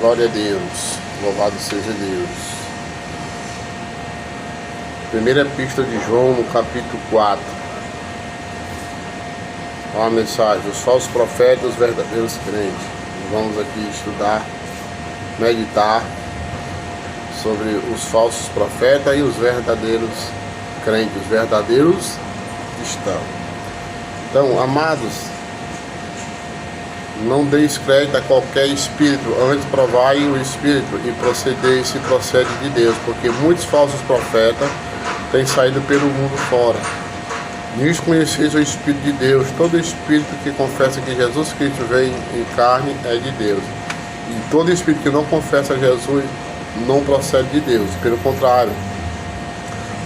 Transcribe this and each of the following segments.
Glória a Deus, louvado seja Deus. Primeira Epístola de João, no capítulo 4. Uma mensagem: os falsos profetas e os verdadeiros crentes. Vamos aqui estudar, meditar sobre os falsos profetas e os verdadeiros crentes, os verdadeiros cristãos. Então, amados, não deis crédito a qualquer espírito, antes provai o espírito e procedei se procede de Deus, porque muitos falsos profetas têm saído pelo mundo fora. Nisso conheceis o Espírito de Deus. Todo espírito que confessa que Jesus Cristo veio em carne é de Deus. E todo espírito que não confessa Jesus não procede de Deus. Pelo contrário,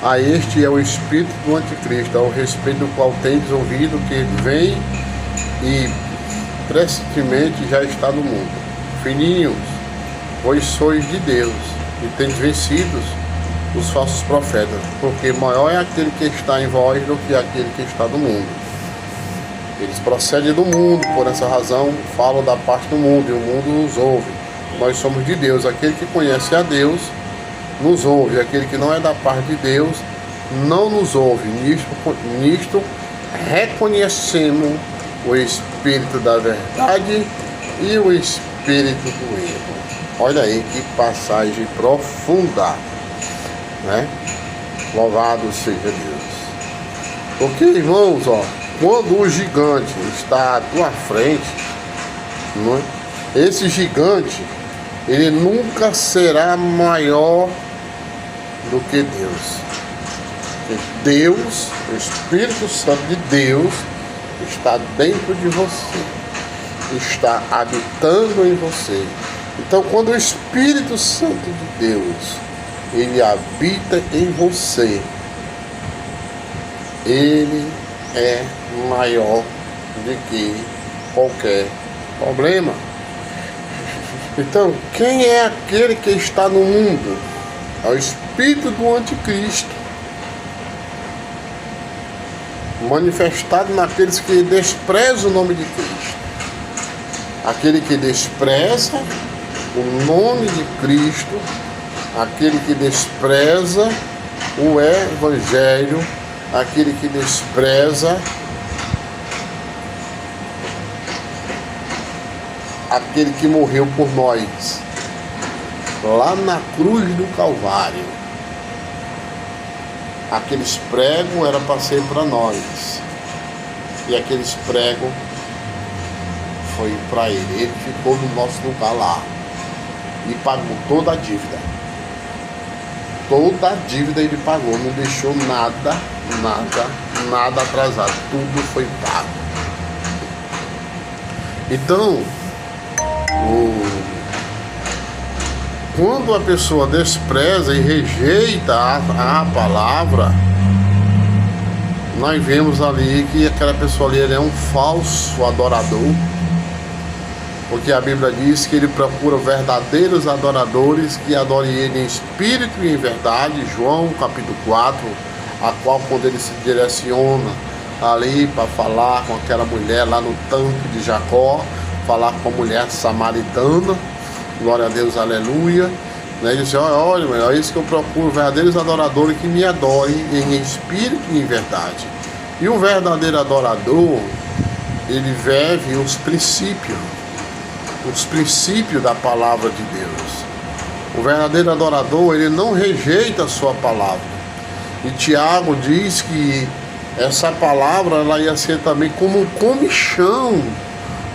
a este é o espírito do anticristo, ao respeito do qual tendes ouvido que vem e presentemente já está no mundo. Filhinhos, vós sois de Deus e tendes vencido os falsos profetas, porque maior é aquele que está em vós do que aquele que está no mundo. Eles procedem do mundo, por essa razão falam da parte do mundo, e o mundo os ouve. Nós somos de Deus. Aquele que conhece a Deus nos ouve, aquele que não é da parte de Deus não nos ouve. Nisto reconhecemos o Espírito da verdade e o Espírito do erro. Olha aí que passagem profunda, né? Louvado seja Deus. Porque, irmãos, quando o gigante está à tua frente, não é? Esse gigante, ele nunca será maior do que Deus. Porque Deus, o Espírito Santo de Deus, está dentro de você, está habitando em você. Então, quando o Espírito Santo de Deus, ele habita em você, ele é maior do que qualquer problema. Então, quem é aquele que está no mundo? É o espírito do anticristo, manifestado naqueles que desprezam o nome de Cristo. Aquele que despreza o nome de Cristo, aquele que despreza o Evangelho, aquele que despreza aquele que morreu por nós lá na cruz do Calvário. Aqueles pregos era para ser para nós, e aqueles pregos foi para ele. Ele ficou no nosso lugar lá e pagou toda a dívida. Toda a dívida ele pagou, não deixou nada atrasado, tudo foi pago. Então, quando a pessoa despreza e rejeita a palavra, nós vemos ali que aquela pessoa ali, ele é um falso adorador, porque a Bíblia diz que ele procura verdadeiros adoradores que adorem ele em espírito e em verdade. João capítulo 4, a qual quando ele se direciona ali para falar com aquela mulher lá no tanque de Jacó, falar com a mulher samaritana, glória a Deus, aleluia, né? Ele disse: olha, é isso que eu procuro, verdadeiros adoradores que me adorem em espírito e em verdade. E o verdadeiro adorador, ele vive os princípios da palavra de Deus. O verdadeiro adorador, ele não rejeita a sua palavra. E Tiago diz que essa palavra, ela ia ser também como um comichão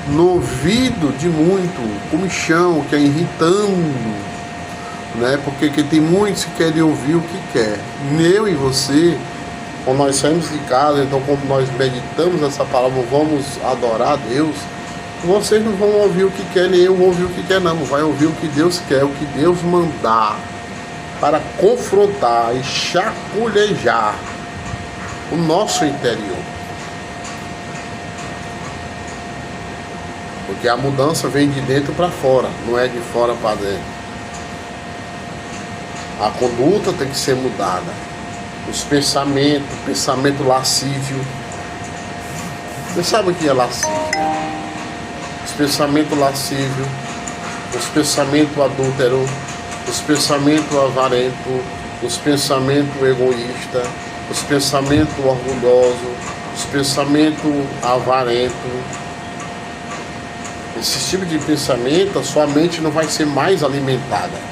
no ouvido de muito, comichão, que é irritando, né? Porque tem muitos que querem ouvir o que quer. Eu e você, quando nós saímos de casa, então quando nós meditamos essa palavra, vamos adorar a Deus, vocês não vão ouvir o que quer, nem eu vou ouvir o que quer, não. Vai ouvir o que Deus quer, o que Deus mandar, para confrontar e chapulejar o nosso interior. Porque a mudança vem de dentro para fora, não é de fora para dentro. A conduta tem que ser mudada. Os pensamentos, pensamento lascívio. Você sabe o que é lascívio? Os pensamentos lascívios, os pensamentos adúlteros, os pensamentos avarentos, os pensamentos egoístas, os pensamentos orgulhosos, os pensamentos avarentos. Esse tipo de pensamento, a sua mente não vai ser mais alimentada.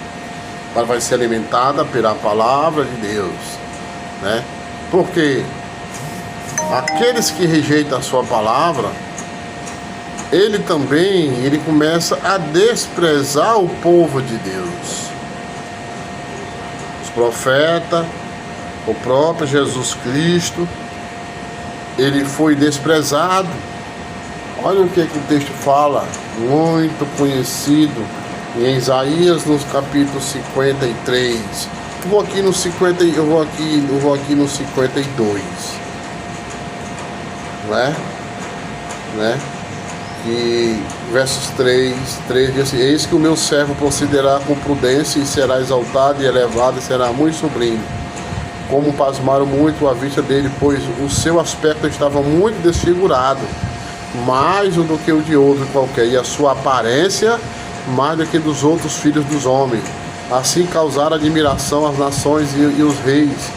Ela vai ser alimentada pela palavra de Deus, né? Porque aqueles que rejeitam a sua palavra, ele começa a desprezar o povo de Deus. Os profetas, o próprio Jesus Cristo, ele foi desprezado. Olha o que o texto fala, muito conhecido, em Isaías, no capítulo 53. Eu vou aqui no 52, né? E versos 3 diz assim: eis que o meu servo procederá com prudência e será exaltado e elevado e será muito sublime. Como pasmaram muito à vista dele, pois o seu aspecto estava muito desfigurado, mais do que o de outro qualquer, e a sua aparência mais do que dos outros filhos dos homens. Assim causaram admiração as nações e os reis,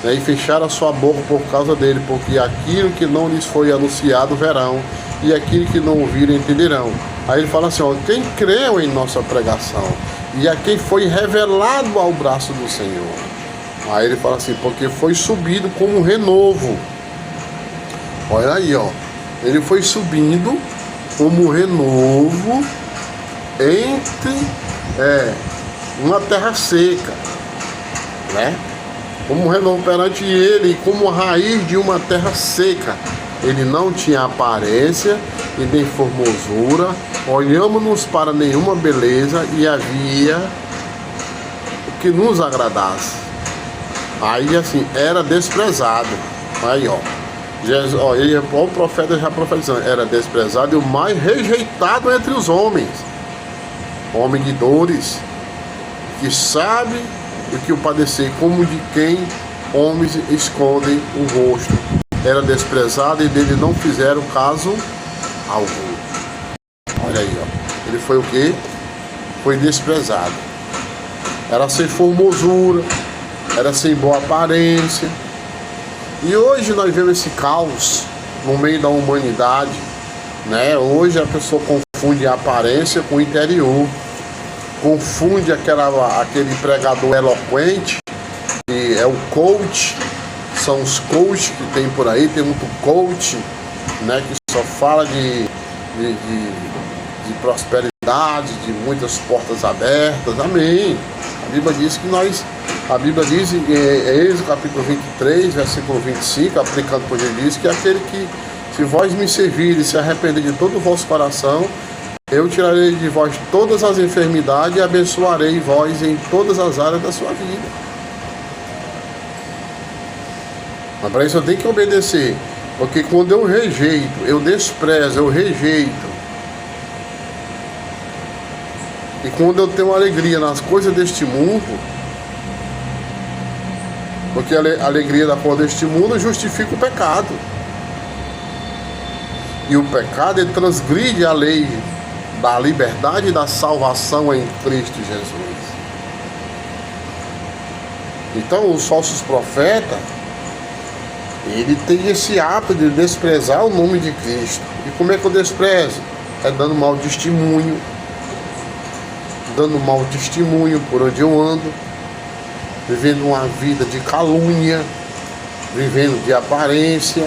né? E fecharam a sua boca por causa dele, porque aquilo que não lhes foi anunciado verão, e aquilo que não ouviram entenderão. Aí ele fala assim, ó, quem creu em nossa pregação, e a quem foi revelado ao braço do Senhor. Aí ele fala assim, porque foi subido como um renovo. Olha aí, ó, ele foi subindo como um renovo entre uma terra seca, né? Como um renovo perante ele, como a raiz de uma terra seca. Ele não tinha aparência e nem formosura, olhamos-nos para nenhuma beleza e havia o que nos agradasse. Aí assim, era desprezado. Aí ó, Jesus, ó, o profeta já profetizando, era desprezado e o mais rejeitado entre os homens. Homem de dores, que sabe o que o padecer, como de quem homens escondem o rosto. Era desprezado e dele não fizeram caso algum. Olha aí, ó. Ele foi o quê? Foi desprezado. Era sem formosura, era sem boa aparência. E hoje nós vemos esse caos no meio da humanidade, né? Hoje a pessoa confunde a aparência com o interior. Confunde aquele pregador eloquente, que é o coach. São os coaches que tem por aí, tem muito coach, né, que só fala de prosperidade, de muitas portas abertas, amém. A Bíblia diz em Êxodo capítulo 23, versículo 25, aplicando por ele, diz que aquele que, se vós me servirem e se arrepender de todo o vosso coração, eu tirarei de vós todas as enfermidades e abençoarei vós em todas as áreas da sua vida. Mas para isso eu tenho que obedecer, porque quando eu rejeito, eu desprezo, eu rejeito, e quando eu tenho alegria nas coisas deste mundo, porque a alegria da coisa deste mundo justifica o pecado, e o pecado ele transgride a lei da liberdade e da salvação em Cristo Jesus. Então os falsos profetas, ele tem esse ato de desprezar o nome de Cristo. E como é que eu desprezo? É dando mau testemunho. Dando mau testemunho por onde eu ando. Vivendo uma vida de calúnia. Vivendo de aparência.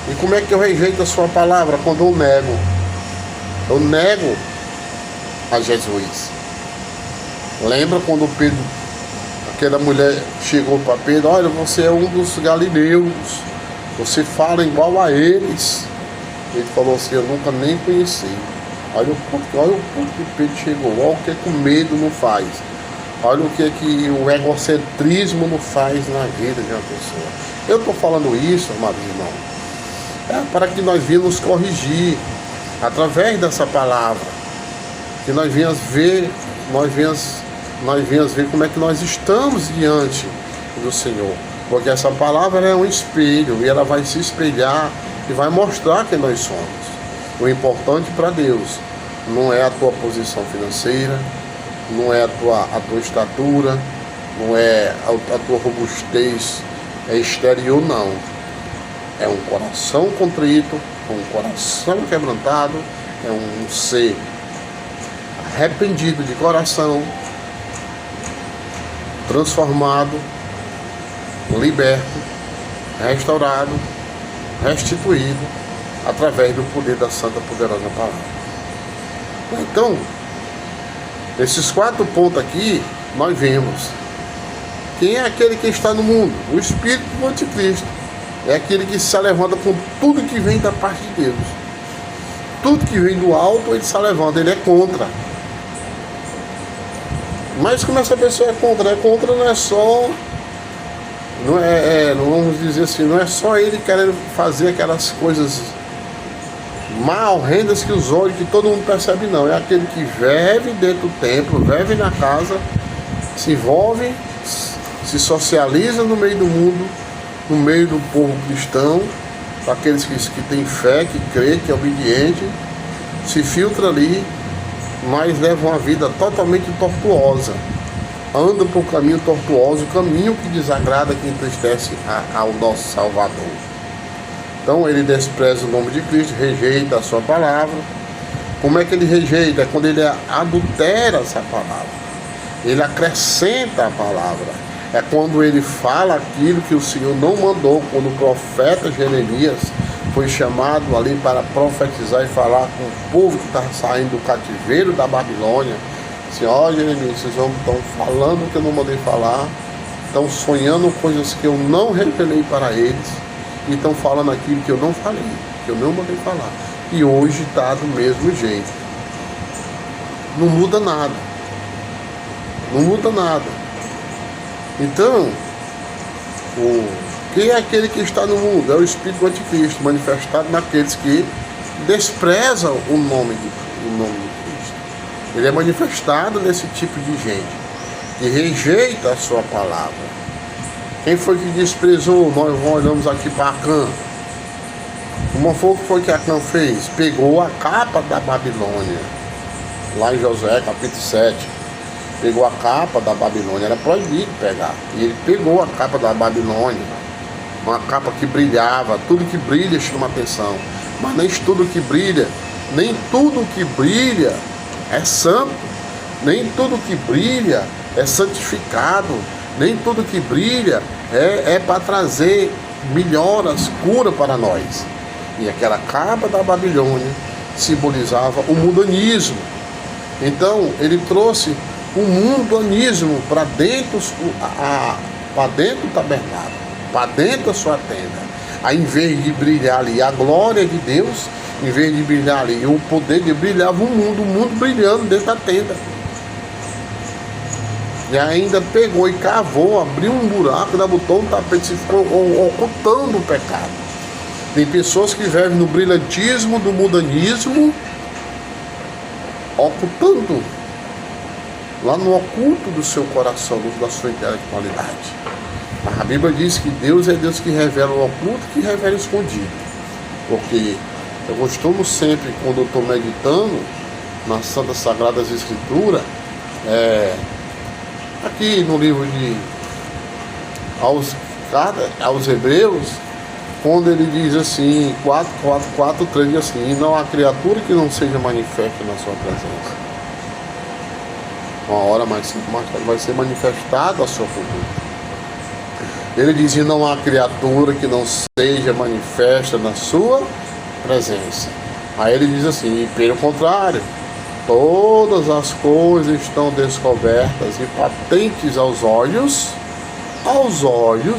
E como é que eu rejeito a sua palavra? Quando eu nego. Eu nego a Jesus. Lembra quando Pedro... Aquela mulher chegou para Pedro, olha, você é um dos galileus, você fala igual a eles. Ele falou assim, eu nunca nem conheci. Olha o ponto que Pedro chegou, olha o que o medo não faz. Olha o que o egocentrismo não faz na vida de uma pessoa. Eu estou falando isso, amados irmãos, para que nós venhamos corrigir, através dessa palavra, que nós venhamos ver como é que nós estamos diante do Senhor, porque essa palavra é um espelho e ela vai se espelhar e vai mostrar quem nós somos. O importante para Deus não é a tua posição financeira, não é a tua estatura, não é a tua robustez exterior, não. É um coração contrito, um coração quebrantado, é um ser arrependido de coração, transformado, liberto, restaurado, restituído através do poder da santa poderosa palavra. Então, esses 4 pontos aqui nós vemos. Quem é aquele que está no mundo? O espírito do anticristo. É aquele que se levanta com tudo que vem da parte de Deus. Tudo que vem do alto, ele se levanta, ele é contra. Mas como essa pessoa é contra? É contra não é só... Não vamos dizer assim, não é só ele querendo fazer aquelas coisas mal horrendas que os olhos, que todo mundo percebe, não. É aquele que vive dentro do templo, vive na casa, se envolve, se socializa no meio do mundo, no meio do povo cristão, aqueles que têm fé, que crê, que é obediente, se filtra ali, mas leva uma vida totalmente tortuosa. Anda por caminho tortuoso, o caminho que desagrada, que entristece ao nosso Salvador. Então ele despreza o nome de Cristo, rejeita a sua palavra. Como é que ele rejeita? É quando ele adultera essa palavra, ele acrescenta a palavra. É quando ele fala aquilo que o Senhor não mandou. Quando o profeta Jeremias foi chamado ali para profetizar e falar com o povo que está saindo do cativeiro da Babilônia. Assim, ó, Jeremias, vocês estão falando que eu não mandei falar, estão sonhando coisas que eu não revelei para eles, e estão falando aquilo que eu não falei, que eu não mandei falar. E hoje está do mesmo jeito. Não muda nada. Não muda nada. Então, quem é aquele que está no mundo? É o Espírito do Anticristo, manifestado naqueles que desprezam o nome de Cristo. Ele é manifestado nesse tipo de gente, que rejeita a sua palavra. Quem foi que desprezou? Nós olhamos aqui para Acã. Como foi que Acã fez? Pegou a capa da Babilônia, lá em Josué capítulo 7. Pegou a capa da Babilônia, era proibido pegar. E ele pegou a capa da Babilônia, uma capa que brilhava. Tudo que brilha chama atenção, mas nem tudo que brilha é santo, nem tudo que brilha é santificado, nem tudo que brilha é para trazer melhoras, cura para nós. E aquela capa da Babilônia simbolizava o mundanismo. Então ele trouxe o mundanismo para dentro do tabernáculo, para dentro da sua tenda. Aí, em vez de brilhar ali a glória de Deus, em vez de brilhar ali o poder de brilhava o mundo brilhando dentro da tenda. E ainda pegou e cavou, abriu um buraco, ainda botou um tapete e ficou ocultando o pecado. Tem pessoas que vivem no brilhantismo do mundanismo, ocultando lá no oculto do seu coração, da sua intelectualidade. A Bíblia diz que Deus é Deus que revela o oculto, que revela o escondido. Porque eu costumo sempre, quando eu estou meditando nas Santas Sagradas Escrituras, aqui no livro aos Hebreus, quando ele diz assim, 4:3 diz assim: e não há criatura que não seja manifesta na sua presença. Uma hora mais tarde vai ser manifestado a sua cultura. Ele diz: e não há criatura que não seja manifesta na sua presença. Aí ele diz assim: e pelo contrário, todas as coisas estão descobertas e patentes aos olhos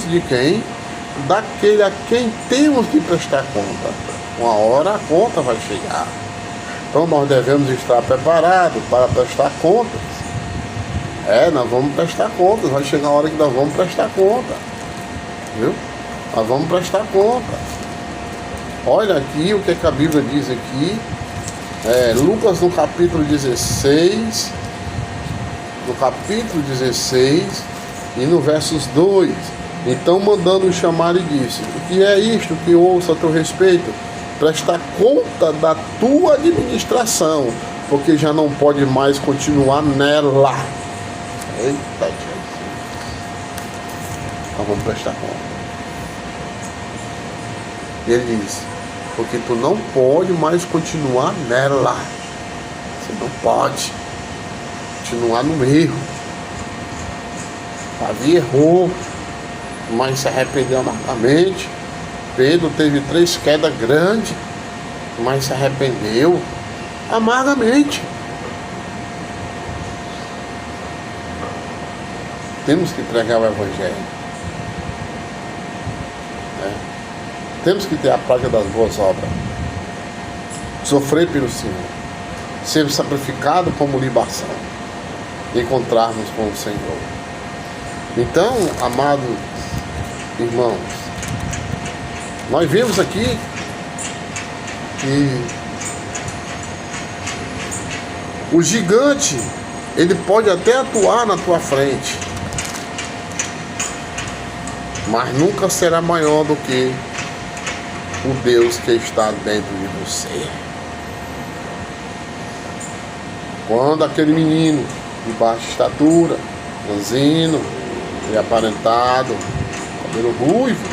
de quem? Daquele a quem temos que prestar conta. Uma hora a conta vai chegar. Então nós devemos estar preparados para prestar contas. Nós vamos prestar contas. Vai chegar a hora que nós vamos prestar conta. Viu? Nós vamos prestar conta. Olha aqui o que a Bíblia diz aqui. Lucas no capítulo 16. No capítulo 16 e no versos 2. Então mandando chamar e disse: o que é isto que ouço a teu respeito? Prestar conta da tua administração. porque já não pode mais continuar nela. Eita, Jesus. Então vamos prestar conta. E ele diz, porque tu não pode mais continuar nela. Você não pode continuar no erro. Davi errou, mas se arrependeu amargamente. Pedro teve 3 quedas grandes, mas se arrependeu amargamente. Temos que pregar o Evangelho, né? Temos que ter a prática das boas obras, sofrer pelo Senhor, ser sacrificado como libação, encontrarmos com o Senhor. Então, amados irmãos, nós vemos aqui que o gigante, ele pode até atuar na tua frente, mas nunca será maior do que o Deus que está dentro de você. Quando aquele menino de baixa estatura, franzino e aparentado, cabelo ruivo,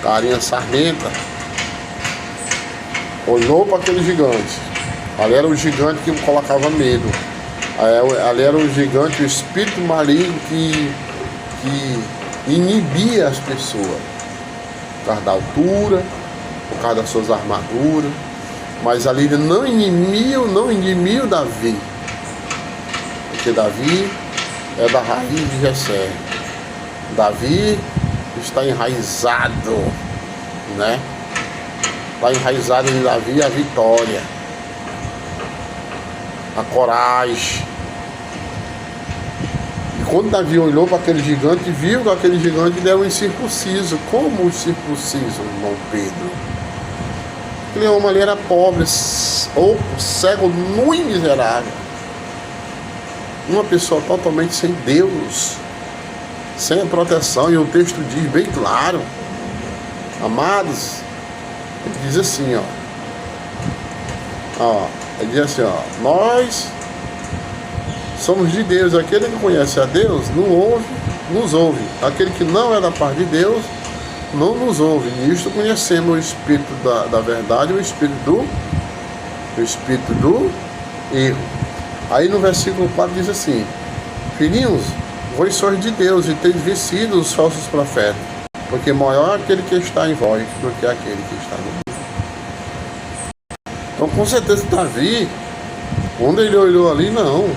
carinha sarmenta, olhou para aquele gigante. Ali era o gigante que colocava medo. Ali era o gigante, o espírito maligno que inibia as pessoas, por causa da altura, por causa das suas armaduras. Mas ali ele não inimiu Davi, porque Davi é da raiz de Jessé. Davi está enraizado, né? Está enraizado em Davi a vitória, a coragem. E quando Davi olhou para aquele gigante, viu que aquele gigante era um incircunciso. Como um circunciso, irmão Pedro? Aquele homem ali era pobre, ou cego, nu e miserável. Uma pessoa totalmente sem Deus, sem a proteção. E o texto diz bem claro, amados, ele diz assim, ele diz assim, nós somos de Deus. Aquele que conhece a Deus nos ouve. Aquele que não é da parte de Deus não nos ouve. E isto conhecemos o Espírito da verdade e o Espírito do erro. Aí no versículo 4 diz assim, filhinhos, vós sois de Deus e tendes vencido os falsos profetas, porque maior é aquele que está em vós do que aquele que está no mundo. Então com certeza Davi, quando ele olhou ali, não,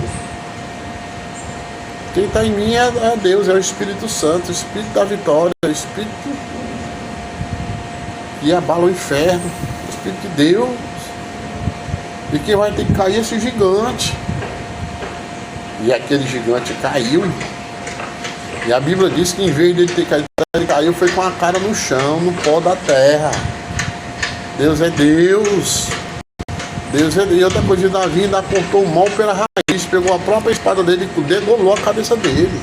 quem está em mim é Deus, é o Espírito Santo, o Espírito da vitória, o Espírito que abala o inferno, o Espírito de Deus, e que vai ter que cair esse gigante. E aquele gigante caiu, e a Bíblia diz que em vez de ele ter caído, ele caiu foi com a cara no chão, no pó da terra. Deus é Deus. Deus é Deus. E outra coisa, Davi ainda cortou o mal pela raiz, pegou a própria espada dele e degolou a cabeça dele,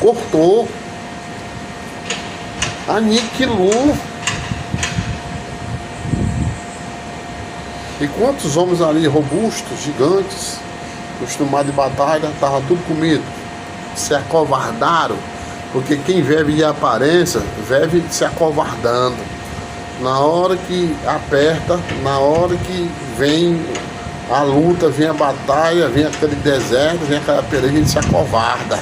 cortou, aniquilou. E quantos homens ali robustos, gigantes, acostumados em batalha, estavam tudo com medo, se acovardaram, porque quem vive de aparência, vive se acovardando. Na hora que aperta, na hora que vem a luta, vem a batalha, vem aquele deserto, vem aquela peleja, ele se acovarda,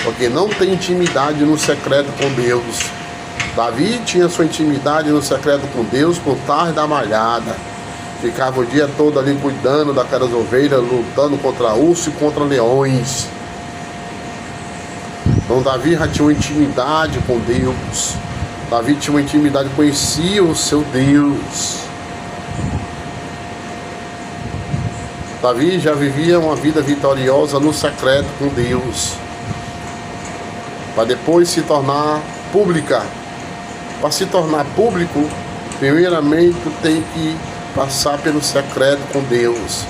porque não tem intimidade no secreto com Deus. Davi tinha sua intimidade no secreto com Deus por trás da malhada. Ficava o dia todo ali cuidando daquelas ovelhas, lutando contra urso e contra leões. Então Davi já tinha uma intimidade com Deus. Davi tinha uma intimidade, conhecia o seu Deus. Davi já vivia uma vida vitoriosa no secreto com Deus, para depois se tornar pública. Para se tornar público, primeiramente tu tem que passar pelo secreto com Deus,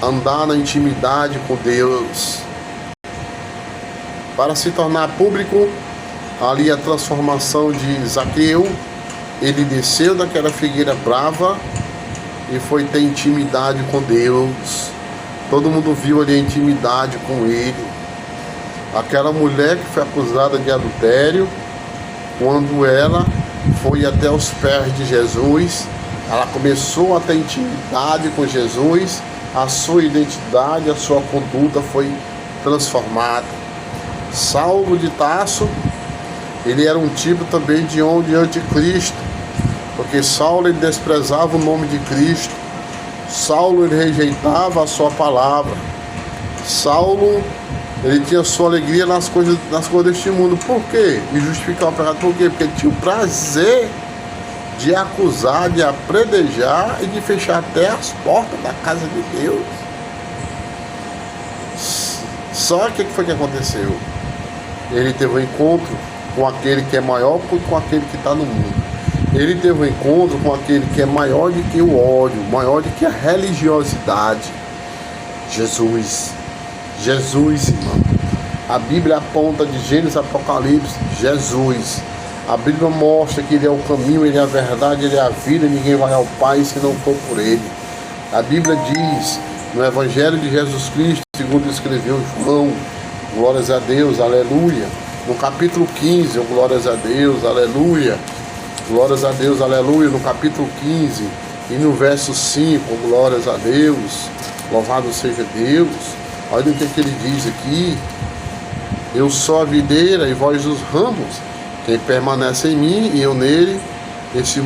andar na intimidade com Deus. Para se tornar público, ali a transformação de Zaqueu, ele desceu daquela figueira brava e foi ter intimidade com Deus. Todo mundo viu ali a intimidade com ele. Aquela mulher que foi acusada de adultério, quando ela foi até os pés de Jesus, ela começou a ter intimidade com Jesus, a sua identidade, a sua conduta foi transformada. Saulo de Tarso, ele era um tipo também de anticristo, porque Saulo ele desprezava o nome de Cristo. Saulo ele rejeitava a sua palavra. Saulo ele tinha sua alegria nas coisas deste mundo. Por quê? E justificar o pecado. Por quê? Porque ele tinha o prazer de acusar, de apredejar e de fechar até as portas da casa de Deus. Só que o que foi que aconteceu? Ele teve um encontro com aquele que é maior do que com aquele que está no mundo. Ele teve um encontro com aquele que é maior do que o ódio, maior do que a religiosidade. Jesus, irmão. A Bíblia aponta de Gênesis a Apocalipse, Jesus. A Bíblia mostra que ele é o caminho, ele é a verdade, ele é a vida, e ninguém vai ao Pai se não for por ele. A Bíblia diz no Evangelho de Jesus Cristo, segundo escreveu João, glórias a Deus, aleluia. No capítulo 15, glórias a Deus, aleluia. Glórias a Deus, aleluia. No capítulo 15 e no verso 5, glórias a Deus, louvado seja Deus. Olha o que ele diz aqui: eu sou a videira e vós os ramos. Quem permanece em mim e eu nele, esse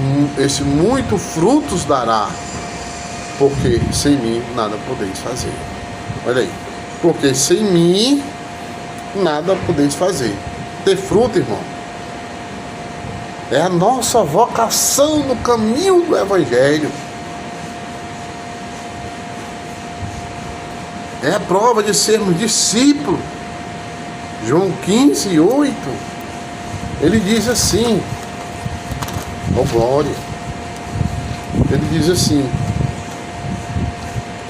muito frutos dará, porque sem mim nada podeis fazer. Olha aí, porque sem mim nada podeis fazer. Ter fruto, irmão, é a nossa vocação no caminho do Evangelho. É a prova de sermos discípulos. João 15, 8. Ele diz assim, ó glória. Ele diz assim: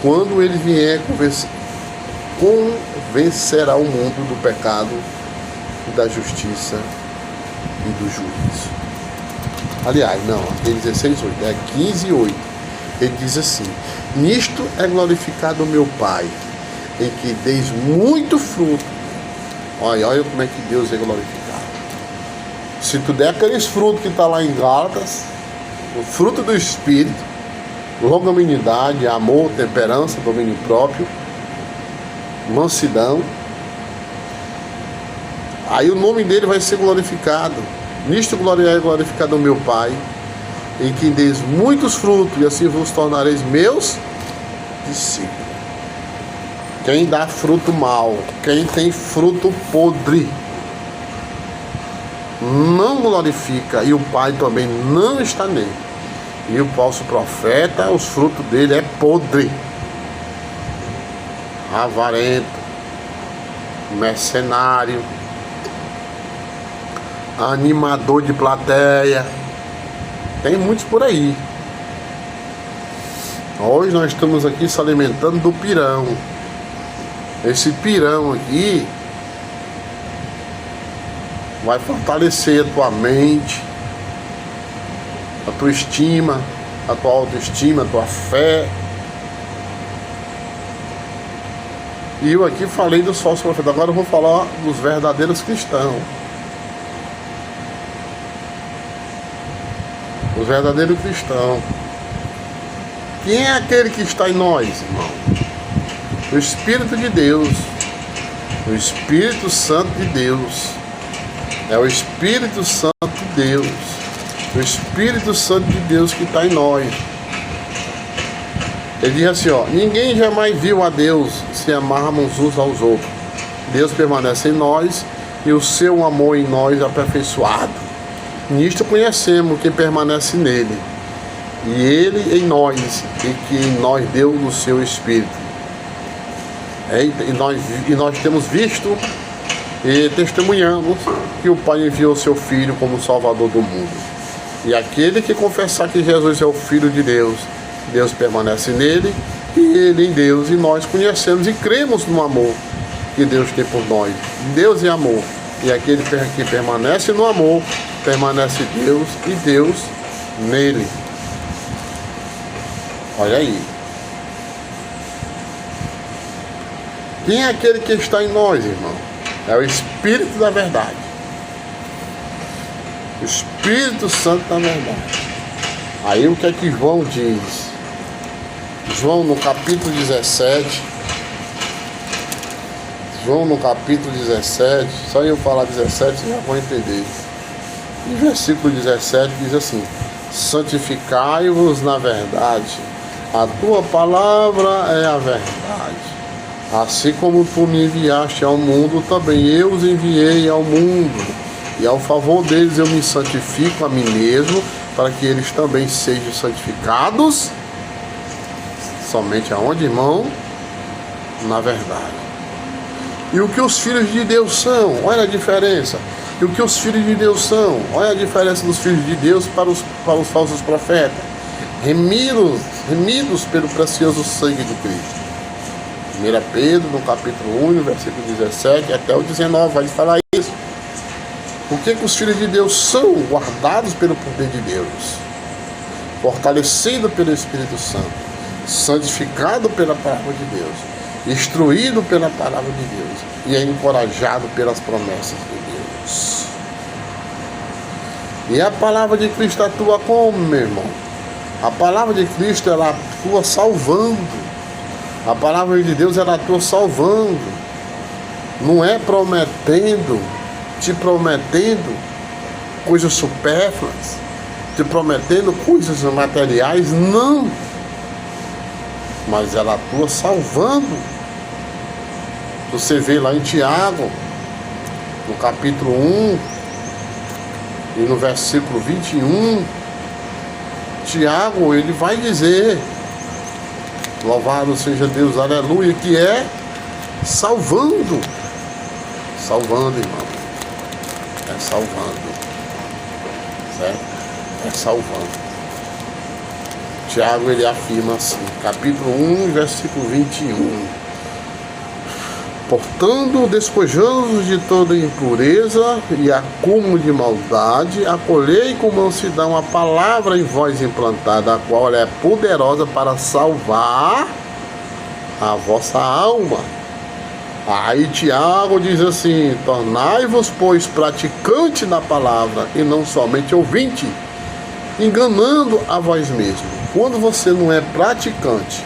quando ele vier, convencerá o mundo do pecado, da justiça e do juízo. Aliás, não, aqui é 16, 8, é 15, 8. Ele diz assim: nisto é glorificado o meu Pai, em que deis muito fruto. Olha como é que Deus é glorificado. Se tu der aqueles frutos que está lá em Gálatas, o fruto do Espírito, longanimidade, amor, temperança, domínio próprio, mansidão, aí o nome dele vai ser glorificado. Nisto é glorificado o meu Pai, em quem deis muitos frutos, e assim vos tornareis meus discípulos. Quem dá fruto mau, quem tem fruto podre, não glorifica, e o Pai também não está nele. E o falso profeta, os frutos dele é podre, avarento, mercenário, animador de plateia. Tem muitos por aí. Hoje nós estamos aqui se alimentando do pirão. Esse pirão aqui vai fortalecer a tua mente, a tua estima, a tua autoestima, a tua fé. E eu aqui falei dos falsos profetas, agora eu vou falar dos verdadeiros cristãos. Os verdadeiros cristãos. Quem é aquele que está em nós, irmão? O Espírito de Deus, o Espírito Santo de Deus. É o Espírito Santo de Deus, o Espírito Santo de Deus que está em nós. Ele diz assim, ó: ninguém jamais viu a Deus se amarmos uns aos outros. Deus permanece em nós e o seu amor em nós é aperfeiçoado. Nisto conhecemos quem permanece nele, e ele em nós, e que em nós deu o seu Espírito. E nós temos visto e testemunhamos que o Pai enviou seu Filho como Salvador do mundo. E aquele que confessar que Jesus é o Filho de Deus, Deus permanece nele e ele em Deus. E nós conhecemos e cremos no amor que Deus tem por nós. Deus é amor. E aquele que permanece no amor, permanece Deus e Deus nele. Olha aí. Quem é aquele que está em nós, irmão? É o Espírito da verdade. O Espírito Santo da verdade. Aí o que é que João diz? João no capítulo 17. João no capítulo 17. Só eu falar 17 vocês já vão entender. E versículo 17 diz assim: santificai-vos na verdade. A tua palavra é a verdade. Assim como tu me enviaste ao mundo, também eu os enviei ao mundo. E ao favor deles eu me santifico a mim mesmo, para que eles também sejam santificados. Somente aonde, irmão? Na verdade. E o que os filhos de Deus são? Olha a diferença. E o que os filhos de Deus são? Olha a diferença dos filhos de Deus para os falsos profetas. Remidos pelo precioso sangue de Cristo. 1 Pedro, no capítulo 1, no versículo 17 até o 19, vai falar isso. O que os filhos de Deus são? Guardados pelo poder de Deus, fortalecido pelo Espírito Santo, santificado pela palavra de Deus, instruído pela palavra de Deus e é encorajado pelas promessas de Deus. E a palavra de Cristo atua como, meu irmão? A palavra de Cristo, ela atua salvando. A palavra de Deus, ela atua salvando. Não é te prometendo coisas supérfluas, te prometendo coisas materiais, não. Mas ela atua salvando. Você vê lá em Tiago, no capítulo 1 e no versículo 21, Tiago, ele vai dizer: louvado seja Deus, aleluia, que é salvando. Salvando, irmão. É salvando. Certo? É salvando. Tiago, ele afirma assim, capítulo 1, versículo 21. Portanto, despojando-nos de toda impureza e acúmulo de maldade, acolhei com mansidão a palavra em vós implantada, a qual é poderosa para salvar a vossa alma. Aí Tiago diz assim: tornai-vos, pois, praticante da palavra e não somente ouvinte, enganando a vós mesmos. Quando você não é praticante,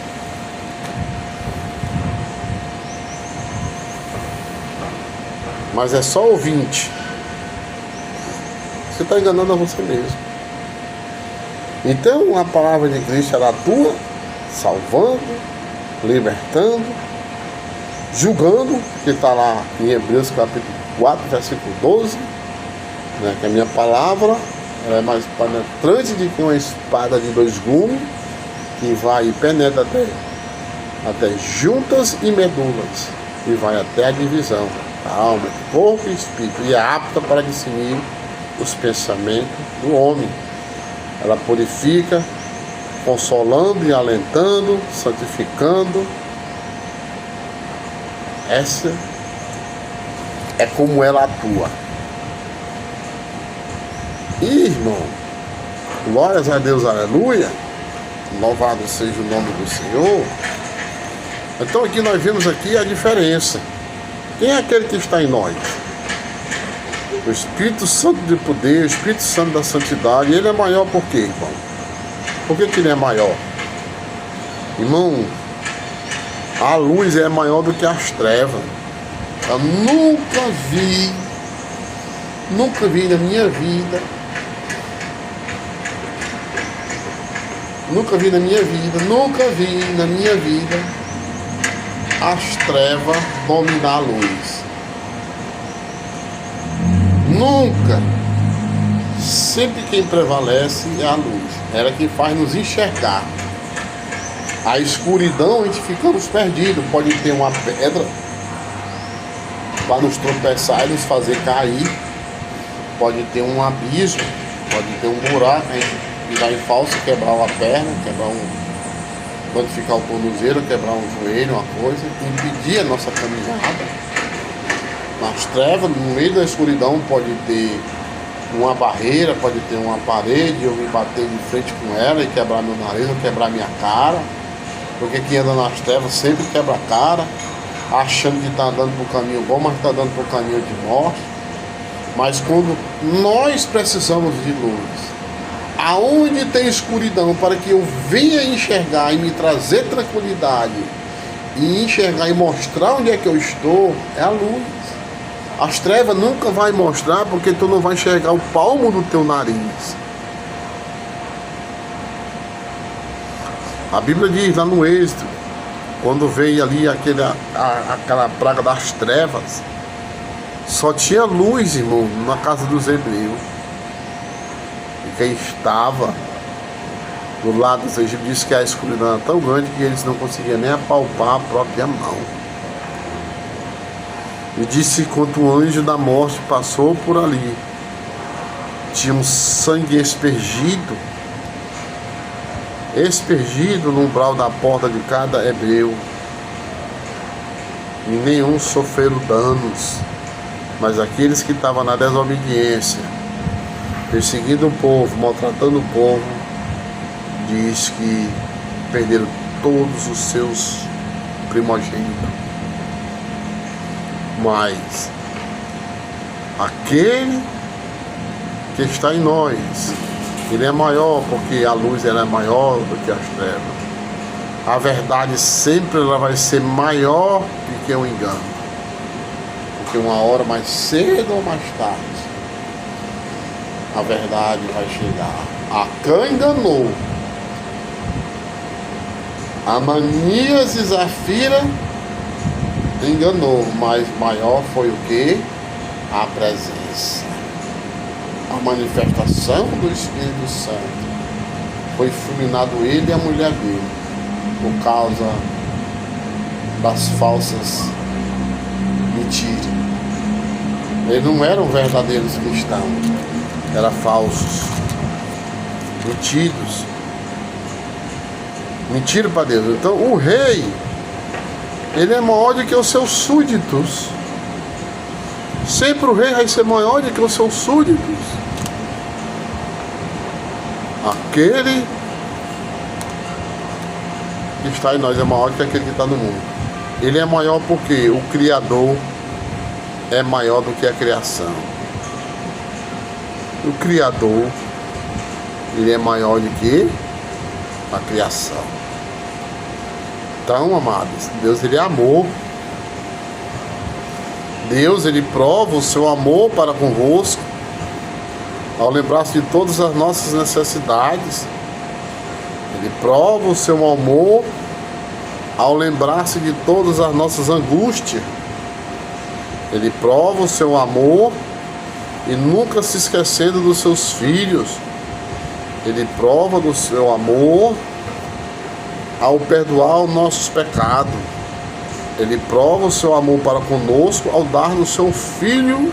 mas é só ouvinte, você está enganando a você mesmo. Então a palavra de Cristo, ela atua salvando, libertando, julgando, que está lá em Hebreus capítulo 4, versículo 12, né, que a minha palavra, ela é mais penetrante do que uma espada de 2 gumes, que vai e penetra até juntas e medulas, e vai até a divisão da alma, corpo e espírito, e é apta para discernir os pensamentos do homem. Ela purifica, consolando e alentando, santificando. Essa é como ela atua. E, irmão, glórias a Deus, aleluia, louvado seja o nome do Senhor. Então aqui nós vemos aqui a diferença. Quem é aquele que está em nós? O Espírito Santo de poder, o Espírito Santo da santidade. Ele é maior por quê, irmão? Por que ele é maior? Irmão, a luz é maior do que as trevas. Eu nunca vi na minha vida, nunca vi na minha vida as trevas dominar a luz. Nunca. Sempre quem prevalece é a luz. Ela que faz nos enxergar. A escuridão, a gente ficamos perdidos. Pode ter uma pedra para nos tropeçar e nos fazer cair. Pode ter um abismo, pode ter um buraco, a gente virar em falso, quebrar uma perna, modificar o tornozelo, quebrar um joelho, uma coisa, impedir a nossa caminhada. Nas trevas, no meio da escuridão, pode ter uma barreira, pode ter uma parede, eu me bater de frente com ela e quebrar meu nariz ou quebrar minha cara, porque quem anda nas trevas sempre quebra a cara. achando que está andando por um caminho bom, mas está andando por um caminho de morte. Mas quando nós precisamos de luz, aonde tem escuridão, para que eu venha enxergar e me trazer tranquilidade, e enxergar e mostrar onde é que eu estou, é a luz. As trevas nunca vai mostrar, porque tu não vai enxergar o palmo do teu nariz. A Bíblia diz lá no Êxodo, quando veio ali aquela praga das trevas, só tinha luz, irmão, na casa dos hebreus. E quem estava do lado dos egípcios disse que a escuridão era tão grande que eles não conseguiam nem apalpar a própria mão. E disse que quando o anjo da morte passou por ali, tinha um sangue aspergido no umbral da porta de cada hebreu. E nenhum sofreram danos, mas aqueles que estavam na desobediência, perseguindo o povo, maltratando o povo, diz que perderam todos os seus primogênitos. Mas aquele que está em nós, ele é maior, porque a luz ela é maior do que as trevas. A verdade sempre ela vai ser maior do que o engano, porque uma hora mais cedo ou mais tarde a verdade vai chegar. Acã enganou, Ananias e Zafira enganou, mas maior foi o que? A presença, a manifestação do Espírito Santo. Foi fulminado ele e a mulher dele por causa das falsas mentiras. Eles não eram verdadeiros cristãos, eram falsos, mentidos, mentiram para Deus. Então o rei, ele é maior do que os seus súditos. Sempre o rei vai ser maior do que os seus súditos. Aquele que está em nós é maior do que aquele que está no mundo. Ele é maior porque o Criador é maior do que a criação. O Criador, ele é maior do que a criação. Então, amados, Deus ele é amor. Deus ele prova o seu amor para convosco ao lembrar-se de todas as nossas necessidades. Ele prova o seu amor ao lembrar-se de todas as nossas angústias. Ele prova o seu amor e nunca se esquecendo dos seus filhos. Ele prova do seu amor ao perdoar os nossos pecados. Ele prova o seu amor para conosco ao dar-nos seu Filho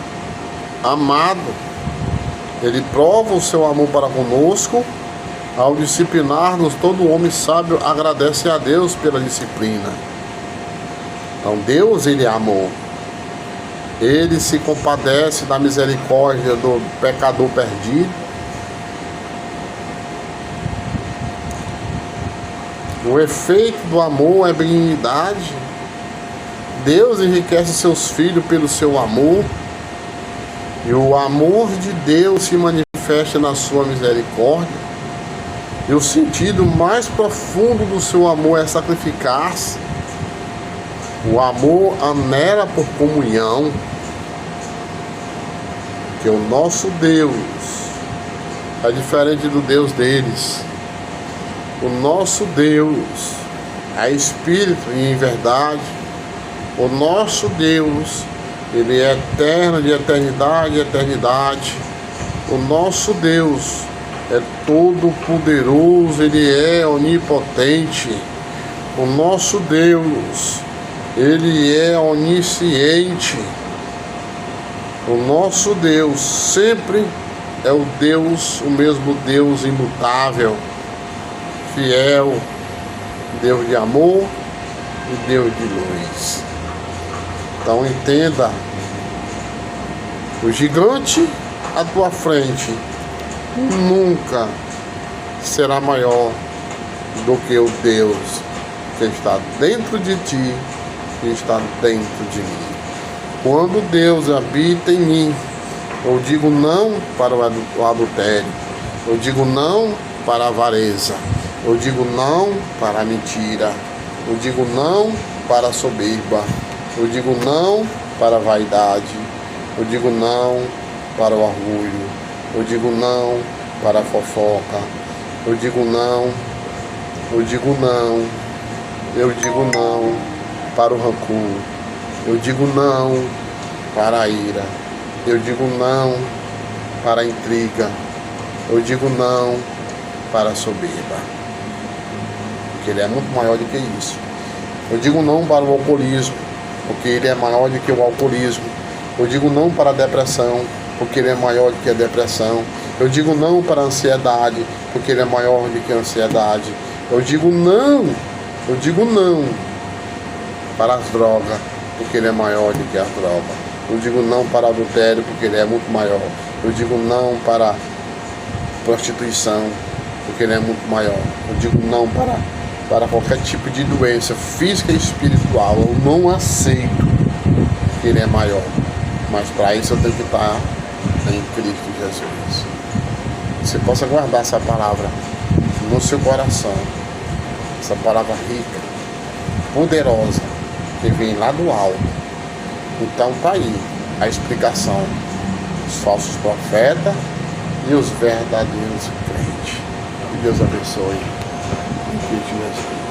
amado. Ele prova o seu amor para conosco ao disciplinar-nos. Todo homem sábio agradece a Deus pela disciplina. Então Deus ele é amor. Ele se compadece da misericórdia do pecador perdido. O efeito do amor é benignidade. Deus enriquece seus filhos pelo seu amor. E o amor de Deus se manifesta na sua misericórdia. E o sentido mais profundo do seu amor é sacrificar-se. O amor anela por comunhão. Que o nosso Deus é diferente do Deus deles. O nosso Deus é Espírito e em verdade. O nosso Deus, ele é eterno, de eternidade em eternidade. O nosso Deus é todo poderoso, ele é onipotente. O nosso Deus, ele é onisciente. O nosso Deus sempre é o Deus, o mesmo Deus imutável, fiel, Deus de amor e Deus de luz. Então entenda, o gigante à tua frente nunca será maior do que o Deus que está dentro de ti que está dentro de mim. Quando Deus habita em mim, eu digo não para o adultério, eu digo não para a avareza, eu digo não para a mentira, eu digo não para a soberba, eu digo não para a vaidade, eu digo não para o orgulho, eu digo não para a fofoca, eu digo não, eu digo não, eu digo não para o rancor, eu digo não para a ira, eu digo não para a intriga, eu digo não para a soberba, porque Ele é muito maior do que isso. Eu digo não para o alcoolismo, porque Ele é maior do que o alcoolismo. Eu digo não para a depressão, porque Ele é maior do que a depressão. Eu digo não para a ansiedade, porque Ele é maior do que a ansiedade. Eu digo não para as drogas, porque Ele é maior do que as drogas. Eu digo não para o adultério, porque Ele é muito maior. Eu digo não para a prostituição, porque Ele é muito maior. Eu digo não para qualquer tipo de doença física e espiritual. Eu não aceito, que Ele é maior. Mas para isso eu tenho que estar em Cristo Jesus. Você possa guardar essa palavra no seu coração, essa palavra rica, poderosa, que vem lá do alto. Então tá aí a explicação dos falsos profetas e os verdadeiros crentes. Que Deus abençoe. Em Cristo Jesus.